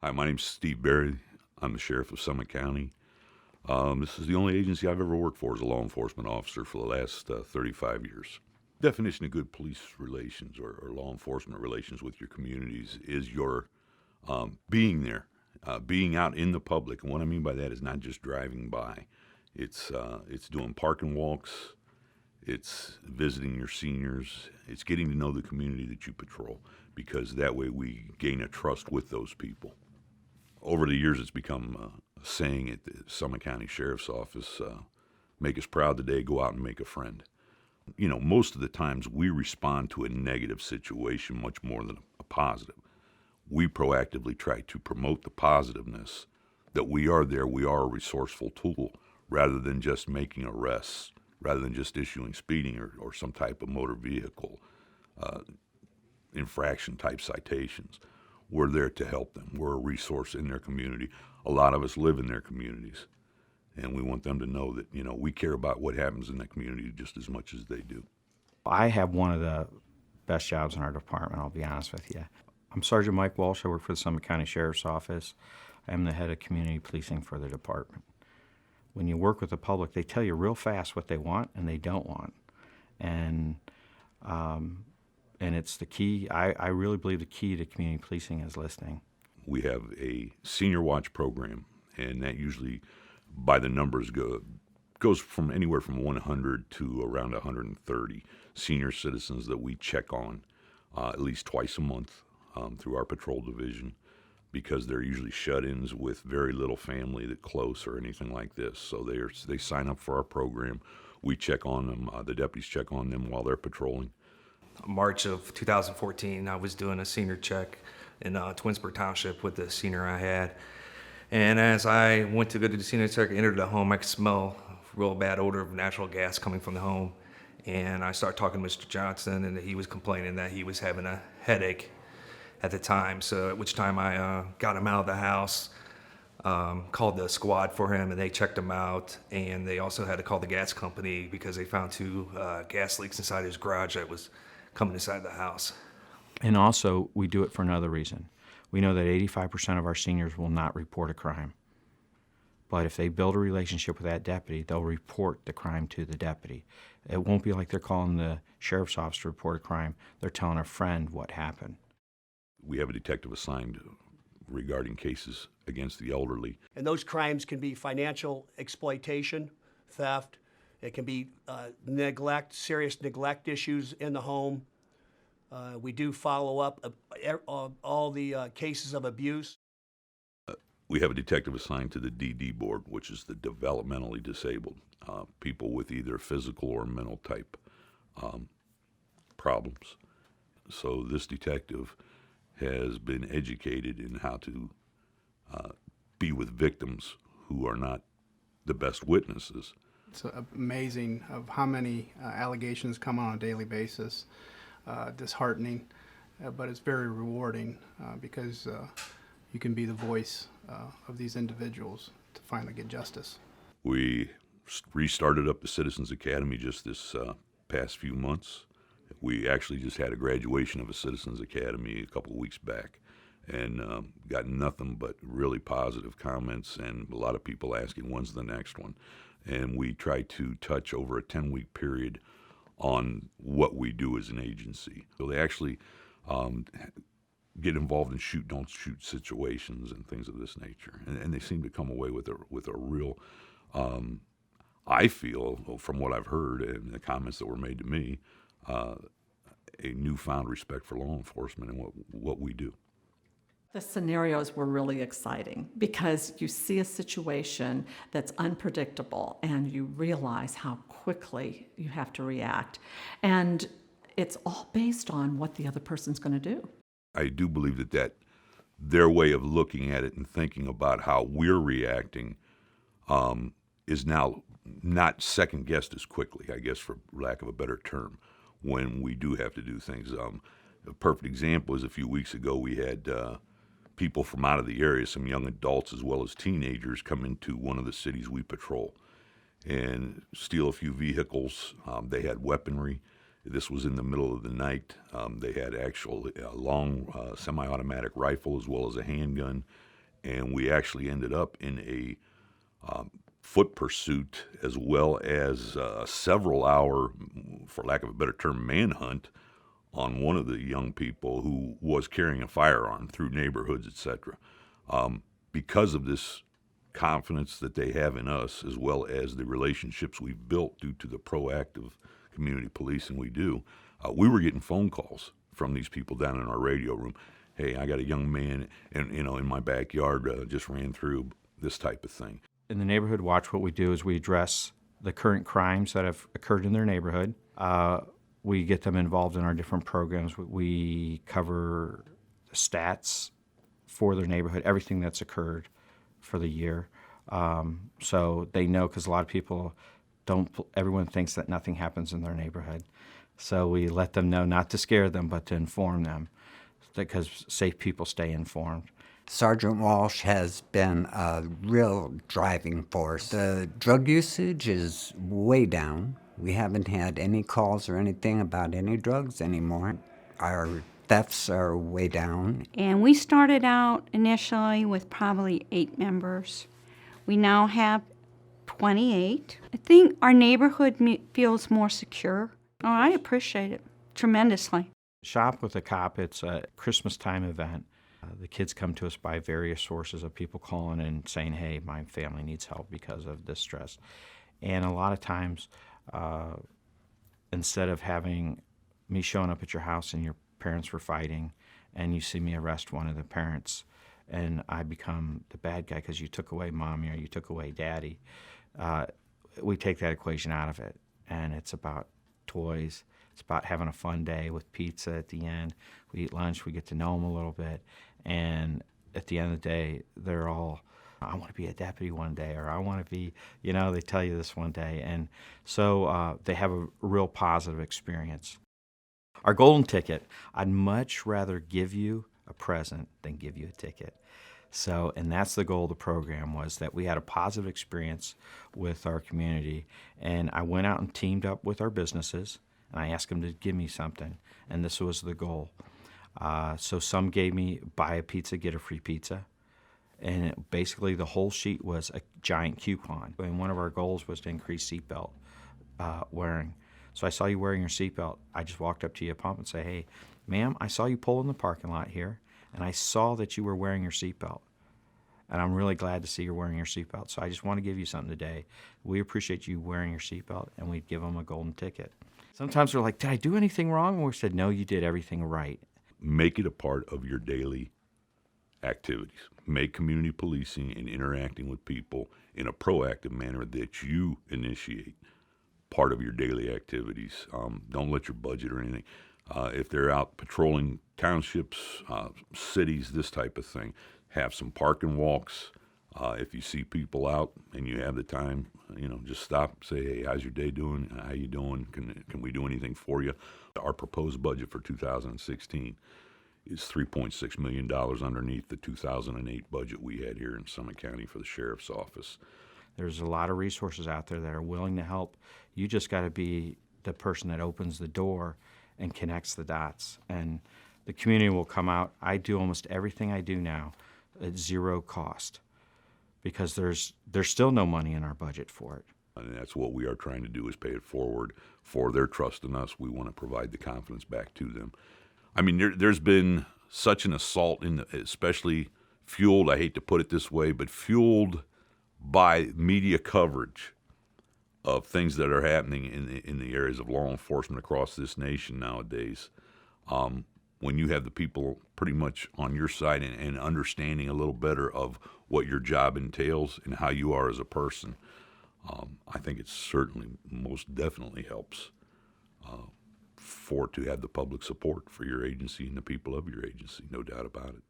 Hi, my name's Steve Berry. I'm the sheriff of Summit County. This is the only agency I've ever worked for as a law enforcement officer for the last 35 years. Definition of good police relations or law enforcement relations with your communities is your being there, being out in the public. And what I mean by that is not just driving by. It's doing parking walks. It's visiting your seniors. It's getting to know the community that you patrol, because that way we gain a trust with those people. Over the years, it's become a saying at the Summit County Sheriff's Office, make us proud today, go out and make a friend. You know, most of the times we respond to a negative situation much more than a positive. We proactively try to promote the positiveness, that we are there, we are a resourceful tool, rather than just making arrests, rather than just issuing speeding or some type of motor vehicle infraction type citations. We're there to help them. We're a resource in their community. A lot of us live in their communities, and we want them to know that, you know, we care about what happens in that community just as much as they do. I have one of the best jobs in our department, I'll be honest with you. I'm Sergeant Mike Walsh. I work for the Summit County Sheriff's Office. I'm the head of community policing for the department. When you work with the public, they tell you real fast what they want and they don't want. And it's the key. I really believe the key to community policing is listening. We have a senior watch program, and that usually, by the numbers, goes from anywhere from 100 to around 130 senior citizens that we check on at least twice a month through our patrol division, because they're usually shut-ins with very little family that close or anything like this. So they sign up for our program. We check on them. The deputies check on them while they're patrolling. March of 2014, I was doing a senior check in Twinsburg Township with the senior I had. And as I went to go to the senior check, I entered the home, I could smell a real bad odor of natural gas coming from the home. And I started talking to Mr. Johnson, and he was complaining that he was having a headache at the time. So at which time I got him out of the house, called the squad for him, and they checked him out. And they also had to call the gas company because they found two gas leaks inside his garage that was coming inside the house. And also, we do it for another reason. We know that 85% of our seniors will not report a crime. But if they build a relationship with that deputy, they'll report the crime to the deputy. It won't be like they're calling the sheriff's office to report a crime. They're telling a friend what happened. We have a detective assigned regarding cases against the elderly. And those crimes can be financial exploitation, theft. It can be neglect, serious neglect issues in the home. We do follow up all the cases of abuse. We have a detective assigned to the DD board, which is the developmentally disabled, people with either physical or mental type problems. So this detective has been educated in how to be with victims who are not the best witnesses. It's amazing of how many allegations come on a daily basis, disheartening, but it's very rewarding because you can be the voice of these individuals to finally get justice. We restarted up the Citizens Academy just this past few months. We actually just had a graduation of a Citizens Academy a couple of weeks back, and got nothing but really positive comments and a lot of people asking when's the next one. And we try to touch over a 10-week period on what we do as an agency. So they actually get involved in shoot, don't shoot situations and things of this nature. And they seem to come away with a real, I feel, from what I've heard and the comments that were made to me, a newfound respect for law enforcement and what we do. The scenarios were really exciting because you see a situation that's unpredictable and you realize how quickly you have to react. And it's all based on what the other person's going to do. I do believe that their way of looking at it and thinking about how we're reacting is now not second-guessed as quickly, I guess, for lack of a better term, when we do have to do things. A perfect example is a few weeks ago we had people from out of the area, some young adults as well as teenagers, come into one of the cities we patrol and steal a few vehicles. They had weaponry. This was in the middle of the night. They had actual long semi-automatic rifle as well as a handgun. and we actually ended up in a foot pursuit as well as several hour, for lack of a better term, manhunt on one of the young people who was carrying a firearm through neighborhoods, etc. Because of this confidence that they have in us, as well as the relationships we've built due to the proactive community policing we do, we were getting phone calls from these people down in our radio room. Hey, I got a young man, and in my backyard, just ran through this type of thing. In the Neighborhood Watch, what we do is we address the current crimes that have occurred in their neighborhood. We get them involved in our different programs. We cover the stats for their neighborhood, everything that's occurred for the year. So they know, because a lot of people everyone thinks that nothing happens in their neighborhood. So we let them know, not to scare them, but to inform them, because safe people stay informed. Sergeant Walsh has been a real driving force. The drug usage is way down. We haven't had any calls or anything about any drugs anymore. Our thefts are way down. And we started out initially with probably 8 members. We now have 28. I think our neighborhood feels more secure. Oh, I appreciate it tremendously. Shop with a Cop, it's a Christmas time event. The kids come to us by various sources of people calling and saying, hey, my family needs help because of this stress. And a lot of times, instead of having me showing up at your house and your parents were fighting and you see me arrest one of the parents and I become the bad guy because you took away mommy or you took away daddy, we take that equation out of it. And it's about toys. It's about having a fun day with pizza at the end. We eat lunch, we get to know them a little bit. And at the end of the day, they're all, I want to be a deputy one day, or I want to be, they tell you this one day. And so they have a real positive experience. Our golden ticket, I'd much rather give you a present than give you a ticket. So, and that's the goal of the program, was that we had a positive experience with our community. And I went out and teamed up with our businesses, and I asked them to give me something, and this was the goal. So some gave me buy a pizza, get a free pizza. And basically the whole sheet was a giant coupon. And one of our goals was to increase seatbelt wearing. So I saw you wearing your seatbelt. I just walked up to you, pump, and say, hey, ma'am, I saw you pull in the parking lot here, and I saw that you were wearing your seatbelt. And I'm really glad to see you're wearing your seatbelt. So I just want to give you something today. We appreciate you wearing your seatbelt, and we'd give them a golden ticket. Sometimes they're like, did I do anything wrong? And we said, no, you did everything right. Make it a part of your daily activities. Make community policing and interacting with people in a proactive manner that you initiate part of your daily activities. Don't let your budget or anything. If they're out patrolling townships, cities, this type of thing, have some parking walks. If you see people out and you have the time, just stop, say, hey, how's your day doing? How you doing? Can we do anything for you? Our proposed budget for 2016 is $3.6 million underneath the 2008 budget we had here in Summit County for the Sheriff's Office. There's a lot of resources out there that are willing to help. You just got to be the person that opens the door and connects the dots. And the community will come out. I do almost everything I do now at zero cost, because there's still no money in our budget for it. And that's what we are trying to do, is pay it forward for their trust in us. We want to provide the confidence back to them. I mean, there's been such an assault, especially fueled, I hate to put it this way, but fueled by media coverage of things that are happening in the areas of law enforcement across this nation nowadays. When you have the people pretty much on your side and understanding a little better of what your job entails and how you are as a person, I think it certainly, most definitely helps to have the public support for your agency and the people of your agency, no doubt about it.